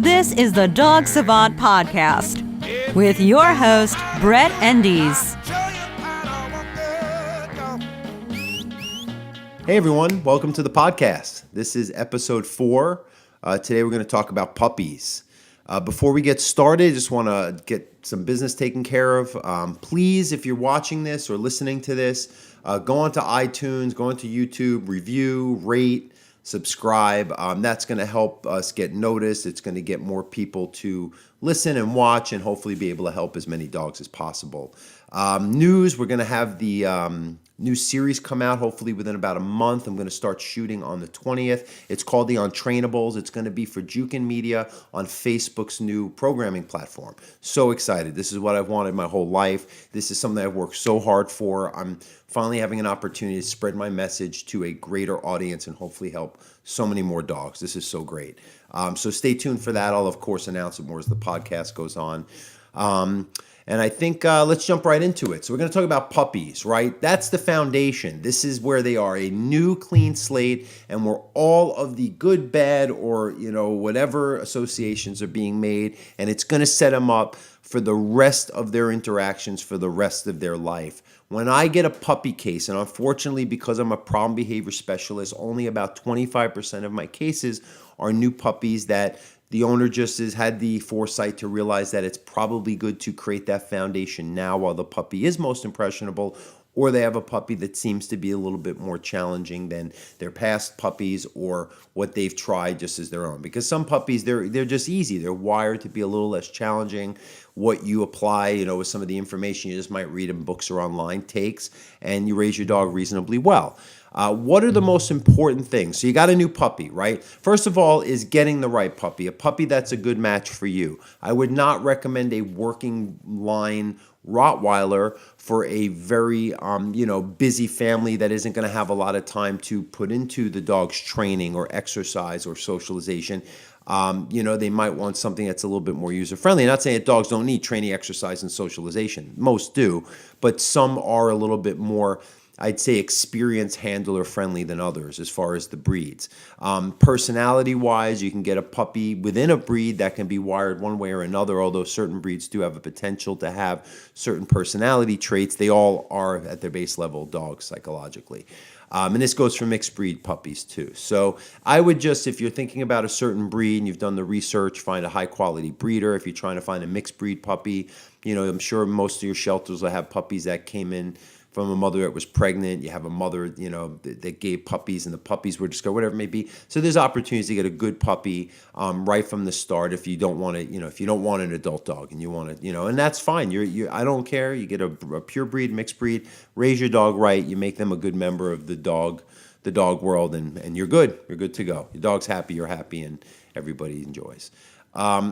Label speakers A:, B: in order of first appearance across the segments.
A: This is the Dog Savant Podcast with your host, Brett Endies.
B: Hey everyone, welcome to the podcast. This is episode 4. Today we're going to talk about puppies. Before we get started, I just want to get some business taken care of. Please, if you're watching this or listening to this, go onto iTunes, go onto YouTube, review, rate, subscribe. That's going to help us get noticed. It's going to get more people to listen and watch and hopefully be able to help as many dogs as possible. News, we're going to have the new series come out hopefully within about a month. I'm going to start shooting on the 20th. It's called the Untrainables. It's going to be for Jukin Media on Facebook's new programming platform. So excited. This is what I've wanted my whole life. This is something I've worked so hard for. I'm finally having an opportunity to spread my message to a greater audience and hopefully help so many more dogs. This is so great. So stay tuned for that. I'll, of course, announce it more as the podcast goes on. And I think let's jump right into it. So we're going to talk about puppies, right? That's the foundation. This is where they are, a new clean slate, and where all of the good, bad, or whatever associations are being made, and it's going to set them up for the rest of their interactions for the rest of their life. When I get a puppy case, and unfortunately because I'm a problem behavior specialist, only about 25% of my cases are new puppies that the owner just has had the foresight to realize that it's probably good to create that foundation now while the puppy is most impressionable, or they have a puppy that seems to be a little bit more challenging than their past puppies or what they've tried just as their own. Because some puppies, they're just easy. They're wired to be a little less challenging. What you apply, with some of the information you just might read in books or online takes, and you raise your dog reasonably well. What are the most important things? So you got a new puppy, right? First of all is getting the right puppy, a puppy that's a good match for you. I would not recommend a working line Rottweiler for a very, busy family that isn't going to have a lot of time to put into the dog's training or exercise or socialization. They might want something that's a little bit more user-friendly. I'm not saying that dogs don't need training, exercise, and socialization. Most do, but some are a little bit more, I'd say, experience handler friendly than others as far as the breeds. Personality-wise, you can get a puppy within a breed that can be wired one way or another, although certain breeds do have a potential to have certain personality traits. They all are, at their base level, dogs psychologically. And this goes for mixed breed puppies too. So I would just, if you're thinking about a certain breed and you've done the research, find a high quality breeder. If you're trying to find a mixed breed puppy, I'm sure most of your shelters will have puppies that came in from a mother that was pregnant. You have a mother, that gave puppies and the puppies were discovered, whatever it may be. So there's opportunities to get a good puppy right from the start if you don't want to, if you don't want an adult dog and you want to, and that's fine. I don't care. You get a pure breed, mixed breed, raise your dog right. You make them a good member of the dog world and you're good. You're good to go. Your dog's happy, you're happy, and everybody enjoys.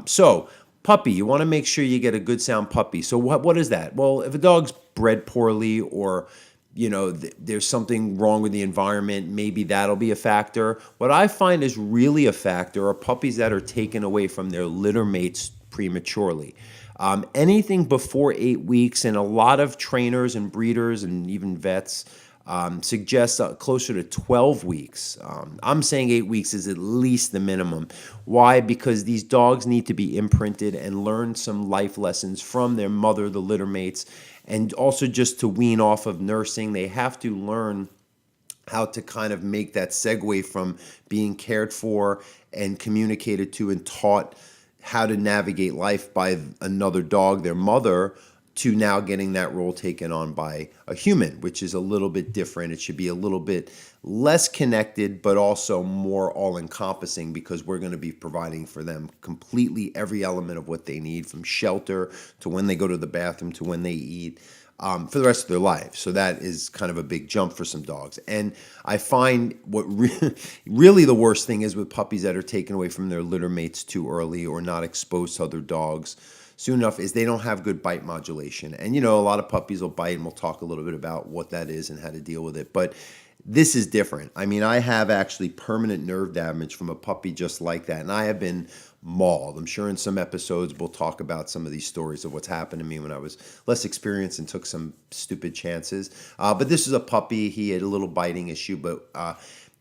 B: So puppy, you want to make sure you get a good sound puppy. So what is that? Well, if a dog's bred poorly or there's something wrong with the environment, maybe that'll be a factor. What I find is really a factor are puppies that are taken away from their litter mates prematurely. Anything before 8 weeks, and a lot of trainers and breeders and even vets suggests closer to 12 weeks. I'm saying 8 weeks is at least the minimum. Why? Because these dogs need to be imprinted and learn some life lessons from their mother, the litter mates, and also just to wean off of nursing. They have to learn how to kind of make that segue from being cared for and communicated to and taught how to navigate life by another dog, their mother, to now getting that role taken on by a human, which is a little bit different. It should be a little bit less connected, but also more all-encompassing because we're going to be providing for them completely every element of what they need, from shelter to when they go to the bathroom to when they eat, for the rest of their life. So that is kind of a big jump for some dogs. And I find what really the worst thing is with puppies that are taken away from their litter mates too early or not exposed to other dogs soon enough is they don't have good bite modulation. And, a lot of puppies will bite, and we'll talk a little bit about what that is and how to deal with it. But this is different. I mean, I have actually permanent nerve damage from a puppy just like that. And I have been mauled. I'm sure in some episodes we'll talk about some of these stories of what's happened to me when I was less experienced and took some stupid chances. But this is a puppy. He had a little biting issue, but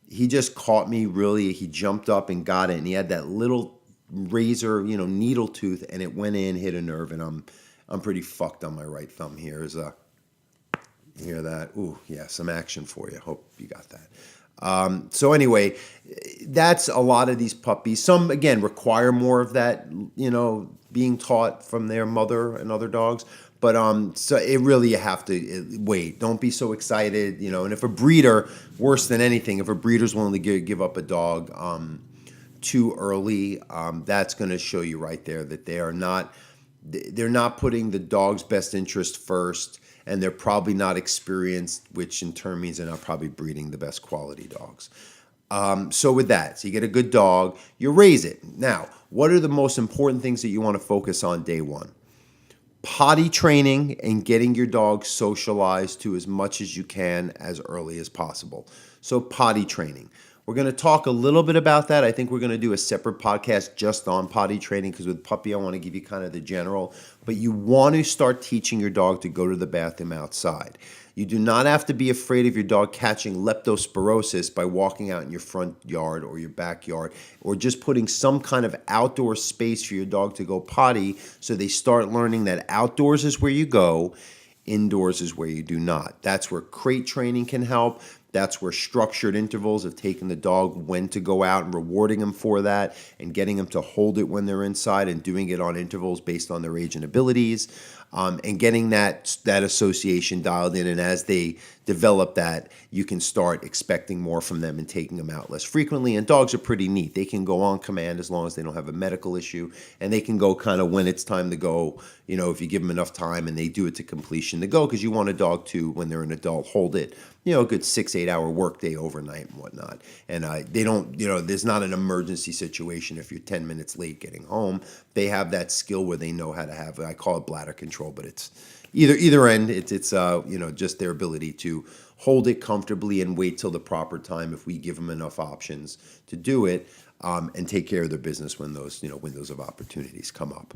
B: he just caught me really. He jumped up and got it, and he had that little razor, needle tooth, and it went in, hit a nerve, and I'm pretty fucked on my right thumb here. You hear that? Ooh, yeah, some action for you. Hope you got that. So anyway, that's a lot of these puppies. Some, again, require more of that, being taught from their mother and other dogs. But so it really, you have to wait. Don't be so excited, And if a breeder, worse than anything, if a breeder's willing to give up a dog too early, that's going to show you right there that they're not putting the dog's best interest first, and they're probably not experienced, which in turn means they're not probably breeding the best quality dogs. So with that, so you get a good dog, you raise it. Now, what are the most important things that you want to focus on day one? Potty training and getting your dog socialized to as much as you can as early as possible. So potty training. We're going to talk a little bit about that. I think we're going to do a separate podcast just on potty training because with puppy, I want to give you kind of the general. But you want to start teaching your dog to go to the bathroom outside. You do not have to be afraid of your dog catching leptospirosis by walking out in your front yard or your backyard, or just putting some kind of outdoor space for your dog to go potty so they start learning that outdoors is where you go, indoors is where you do not. That's where crate training can help. That's where structured intervals of taking the dog when to go out and rewarding them for that and getting them to hold it when they're inside and doing it on intervals based on their age and abilities, and getting that association dialed in. And as they develop that, you can start expecting more from them and taking them out less frequently. And dogs are pretty neat. They can go on command as long as they don't have a medical issue, and they can go kind of when it's time to go, if you give them enough time and they do it to completion to go, because you want a dog to, when they're an adult, hold it, a good 6-8 hour workday overnight and whatnot. And they don't, there's not an emergency situation if you're 10 minutes late getting home. They have that skill where they know how to have, I call it bladder control, but it's either end. It's just their ability to hold it comfortably and wait till the proper time if we give them enough options to do it, and take care of their business when those, windows of opportunities come up.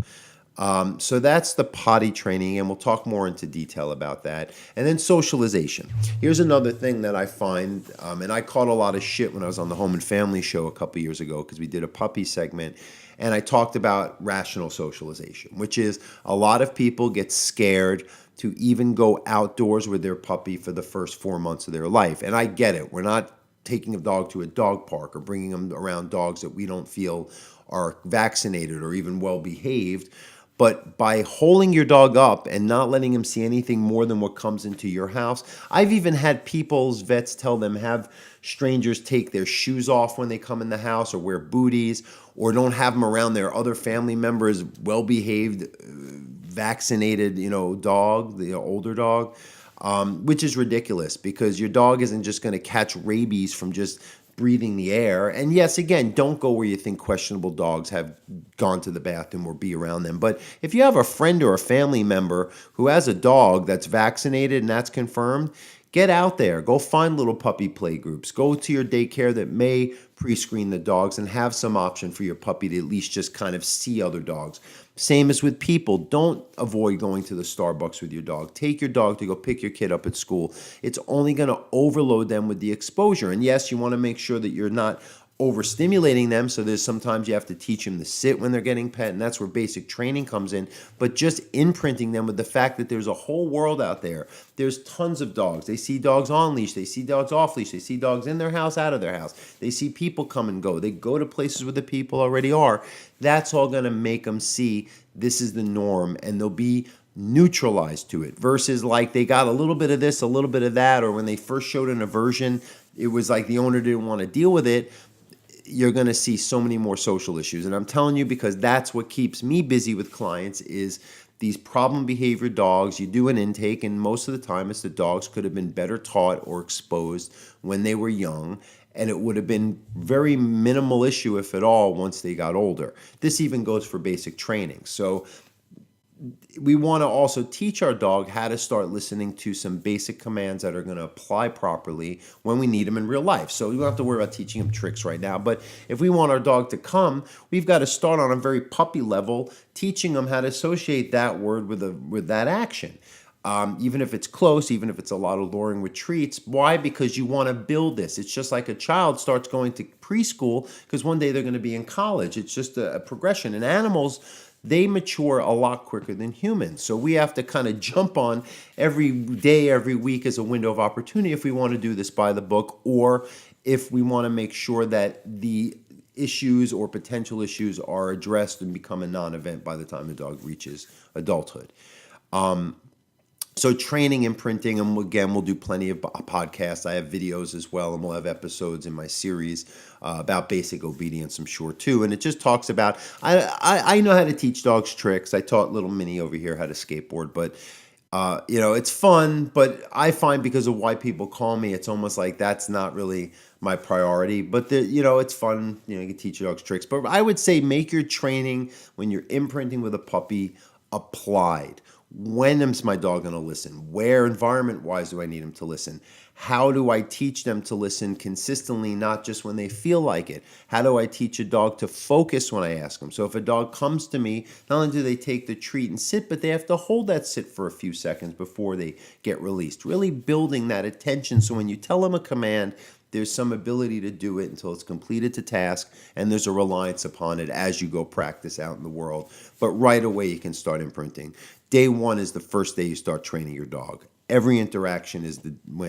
B: So that's the potty training, and we'll talk more into detail about that. And then socialization. Here's another thing that I find, and I caught a lot of shit when I was on the Home and Family show a couple years ago because we did a puppy segment, and I talked about rational socialization, which is a lot of people get scared to even go outdoors with their puppy for the first 4 months of their life. And I get it. We're not taking a dog to a dog park or bringing them around dogs that we don't feel are vaccinated or even well behaved. But by holding your dog up and not letting him see anything more than what comes into your house, I've even had vets tell them have strangers take their shoes off when they come in the house or wear booties, or don't have them around their other family members, well-behaved, vaccinated, dog, the older dog, which is ridiculous because your dog isn't just going to catch rabies from just breathing the air. And yes, again, don't go where you think questionable dogs have gone to the bathroom or be around them. But if you have a friend or a family member who has a dog that's vaccinated and that's confirmed, get out there. Go find little puppy play groups. Go to your daycare that may pre-screen the dogs and have some option for your puppy to at least just kind of see other dogs. Same as with people. Don't avoid going to the Starbucks with your dog. Take your dog to go pick your kid up at school. It's only going to overload them with the exposure. And yes, you want to make sure that you're not overstimulating them. So there's sometimes you have to teach them to sit when they're getting pet, and that's where basic training comes in. But just imprinting them with the fact that there's a whole world out there. There's tons of dogs. They see dogs on leash. They see dogs off leash. They see dogs in their house, out of their house. They see people come and go. They go to places where the people already are. That's all going to make them see this is the norm, and they'll be neutralized to it versus like they got a little bit of this, a little bit of that, or when they first showed an aversion, it was like the owner didn't want to deal with it. You're going to see so many more social issues. And I'm telling you, because that's what keeps me busy with clients is these problem behavior dogs. You do an intake, and most of the time it's the dogs could have been better taught or exposed when they were young, and it would have been very minimal issue, if at all, once they got older. This even goes for basic training. So we want to also teach our dog how to start listening to some basic commands that are going to apply properly when we need them in real life. So we don't have to worry about teaching him tricks right now. But if we want our dog to come, we've got to start on a very puppy level, teaching them how to associate that word with that action. even if it's close, even if it's a lot of luring with treats. Why? Because you want to build this. It's just like a child starts going to preschool because one day they're going to be in college. It's just a progression. And animals, they mature a lot quicker than humans. So we have to kind of jump on every day, every week as a window of opportunity if we want to do this by the book, or if we want to make sure that the issues or potential issues are addressed and become a non-event by the time the dog reaches adulthood. So training, imprinting, and again, we'll do plenty of podcasts. I have videos as well, and we'll have episodes in my series about basic obedience, I'm sure, too. And it just talks about, I know how to teach dogs tricks. I taught little Minnie over here how to skateboard, but it's fun. But I find because of why people call me, it's almost like that's not really my priority. But it's fun. You can teach your dogs tricks. But I would say make your training when you're imprinting with a puppy applied. When is my dog going to listen? Where, environment-wise, do I need him to listen? How do I teach them to listen consistently, not just when they feel like it? How do I teach a dog to focus when I ask them? So if a dog comes to me, not only do they take the treat and sit, but they have to hold that sit for a few seconds before they get released. Really building that attention so when you tell them a command, there's some ability to do it until it's completed to task, and there's a reliance upon it as you go practice out in the world. But right away, you can start imprinting. Day one is the first day you start training your dog. Every interaction is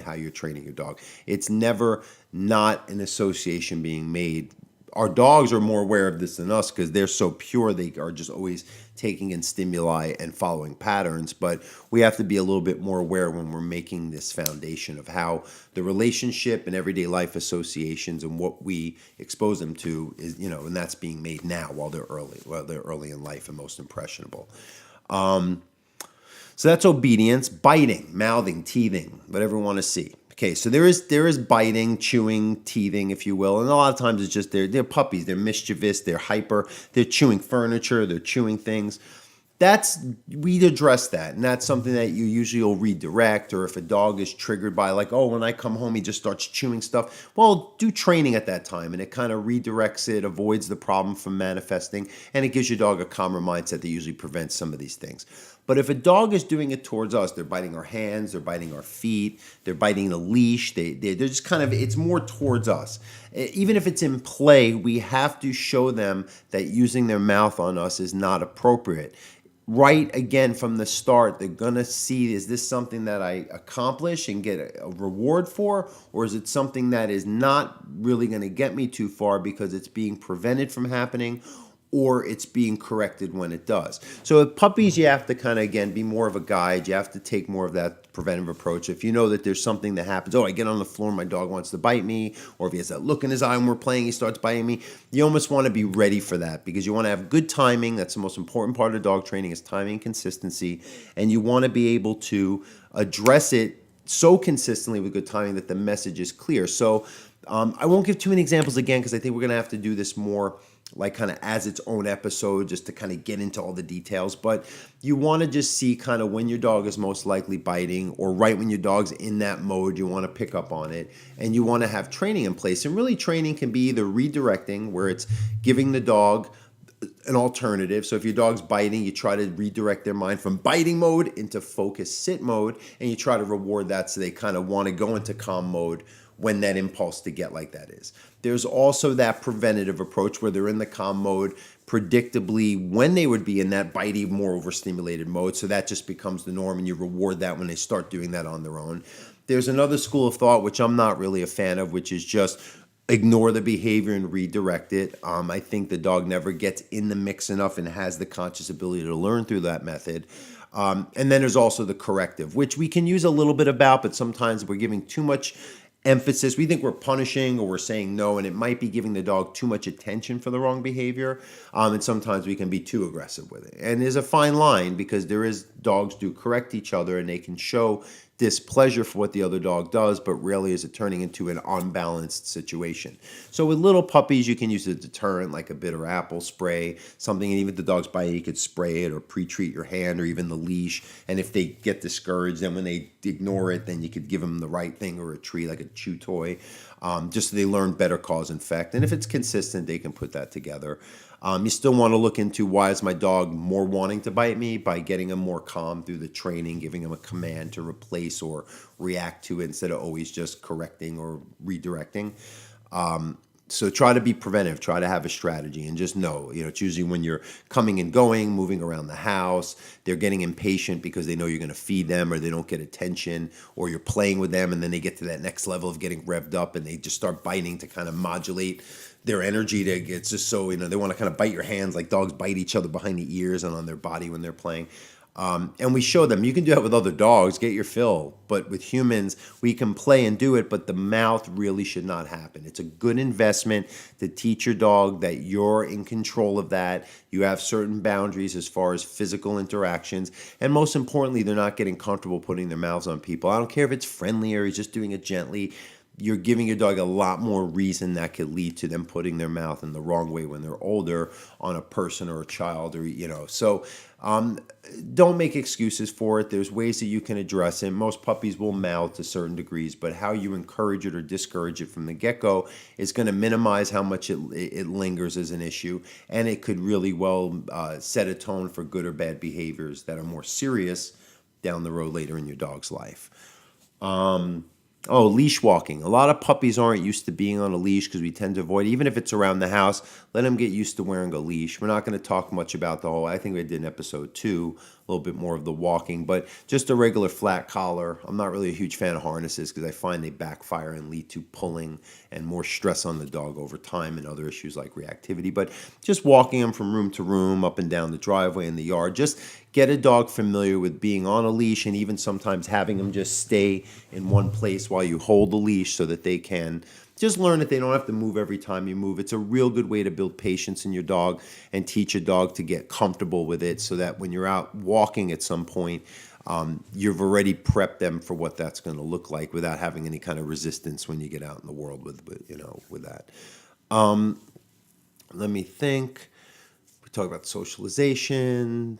B: how you're training your dog. It's never not an association being made. Our dogs are more aware of this than us because they're so pure. They are just always taking in stimuli and following patterns. But we have to be a little bit more aware when we're making this foundation of how the relationship and everyday life associations and what we expose them to is, and that's being made now while they're early in life and most impressionable. So that's obedience, biting, mouthing, teething, whatever you want to see. Okay, so there is biting, chewing, teething, if you will, and a lot of times it's just they're puppies, they're mischievous, they're hyper, they're chewing furniture, they're chewing things. We address that, and that's something that you usually will redirect, or if a dog is triggered by when I come home he just starts chewing stuff, well, do training at that time, and it kind of redirects it, avoids the problem from manifesting, and it gives your dog a calmer mindset that usually prevents some of these things. But if a dog is doing it towards us, they're biting our hands, they're biting our feet, they're biting the leash, they're just kind of, it's more towards us. Even if it's in play, we have to show them that using their mouth on us is not appropriate. Right, again, from the start, they're going to see, is this something that I accomplish and get a reward for, or is it something that is not really going to get me too far because it's being prevented from happening, or it's being corrected when it does. So with puppies, you have to kind of, again, be more of a guide. You have to take more of that preventive approach. If you know that there's something that happens, I get on the floor, my dog wants to bite me, or if he has that look in his eye when we're playing, he starts biting me, you almost want to be ready for that because you want to have good timing. That's the most important part of dog training is timing and consistency, and you want to be able to address it so consistently with good timing that the message is clear. So I won't give too many examples again because I think we're going to have to do this more like kind of as its own episode just to kind of get into all the details. But you want to just see kind of when your dog is most likely biting, or right when your dog's in that mode, you want to pick up on it, and you want to have training in place. And really training can be either redirecting, where it's giving the dog an alternative. So if your dog's biting, you try to redirect their mind from biting mode into focus sit mode, and you try to reward that so they kind of want to go into calm mode when that impulse to get like that is. There's also that preventative approach where they're in the calm mode predictably when they would be in that bitey, more overstimulated mode. So that just becomes the norm, and you reward that when they start doing that on their own. There's another school of thought, which I'm not really a fan of, which is just ignore the behavior and redirect it. I think the dog never gets in the mix enough and has the conscious ability to learn through that method. And then there's also the corrective, which we can use a little bit about, but sometimes we're giving too much emphasis. We think we're punishing or we're saying no, and it might be giving the dog too much attention for the wrong behavior. And sometimes we can be too aggressive with it. And there's a fine line because dogs do correct each other and they can show displeasure for what the other dog does, but rarely is it turning into an unbalanced situation. So with little puppies, you can use a deterrent like a bitter apple spray, something, and even if the dog's biting, you could spray it or pre-treat your hand or even the leash. And if they get discouraged, then when they ignore it, then you could give them the right thing or a treat like a chew toy, just so they learn better cause and effect. And if it's consistent, they can put that together. You still want to look into why is my dog more wanting to bite me by getting him more calm through the training, giving him a command to replace or react to it instead of always just correcting or redirecting. So try to be preventive, try to have a strategy, and just know, it's usually when you're coming and going, moving around the house, they're getting impatient because they know you're going to feed them or they don't get attention, or you're playing with them and then they get to that next level of getting revved up and they just start biting to kind of modulate their energy. It's just so, they want to kind of bite your hands like dogs bite each other behind the ears and on their body when they're playing. And we show them, you can do that with other dogs, get your fill. But with humans, we can play and do it, but the mouth really should not happen. It's a good investment to teach your dog that you're in control of that. You have certain boundaries as far as physical interactions. And most importantly, they're not getting comfortable putting their mouths on people. I don't care if it's friendly or he's just doing it gently. You're giving your dog a lot more reason that could lead to them putting their mouth in the wrong way when they're older on a person or a child, or so don't make excuses for it. There's ways that you can address it. Most puppies will mouth to certain degrees, but how you encourage it or discourage it from the get-go is going to minimize how much it lingers as an issue, and it could really well set a tone for good or bad behaviors that are more serious down the road later in your dog's life. Leash walking. A lot of puppies aren't used to being on a leash because we tend to avoid, even if it's around the house, let them get used to wearing a leash. We're not going to talk much about I think we did in episode 2, a little bit more of the walking, but just a regular flat collar. I'm not really a huge fan of harnesses because I find they backfire and lead to pulling and more stress on the dog over time and other issues like reactivity. But just walking them from room to room, up and down the driveway in the yard, just get a dog familiar with being on a leash, and even sometimes having them just stay in one place while you hold the leash so that they can just learn that they don't have to move every time you move. It's a real good way to build patience in your dog and teach a dog to get comfortable with it so that when you're out walking at some point, you've already prepped them for what that's going to look like without having any kind of resistance when you get out in the world with that. Let me think. We talk about socialization.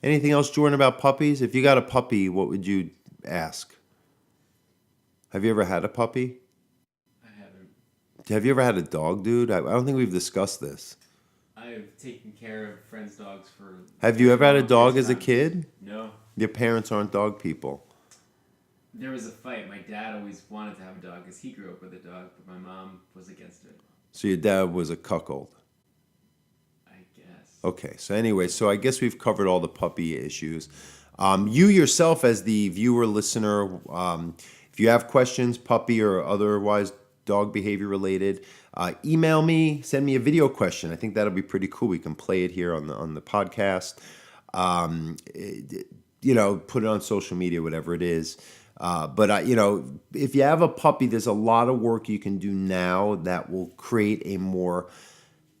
B: Anything else, Jordan, about puppies? If you got a puppy, what would you ask? Have you ever had a puppy?
C: I haven't.
B: Have you ever had a dog, dude? I don't think we've discussed this.
C: I've taken care of friends' dogs for...
B: Have you ever had a dog as a kid?
C: No.
B: Your parents aren't dog people.
C: There was a fight. My dad always wanted to have a dog because he grew up with a dog, but my mom was against it.
B: So your dad was a cuckold?
C: I guess.
B: Okay, so anyway, so I guess we've covered all the puppy issues. You yourself as the viewer, listener, if you have questions, puppy or otherwise dog behavior related, email me, send me a video question. I think that'll be pretty cool. We can play it here on the podcast. Put it on social media, whatever it is. But if you have a puppy, there's a lot of work you can do now that will create a more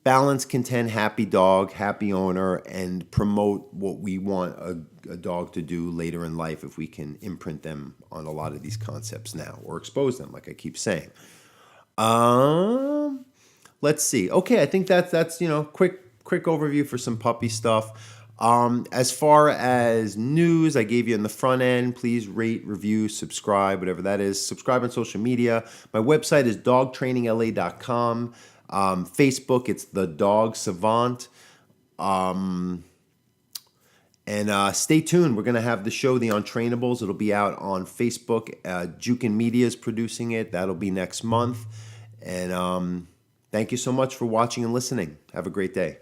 B: balanced, content, happy dog, happy owner, and promote what we want a dog to do later in life if we can imprint them on a lot of these concepts now or expose them, like I keep saying. Let's see. Okay, I think that's quick overview for some puppy stuff. As far as news, I gave you in the front end. Please rate, review, subscribe, whatever that is. Subscribe on social media. My website is dogtrainingla.com. Facebook, it's the Dog Savant. And stay tuned. We're going to have the show, The Untrainables. It'll be out on Facebook. Jukin Media is producing it. That'll be next month. And thank you so much for watching and listening. Have a great day.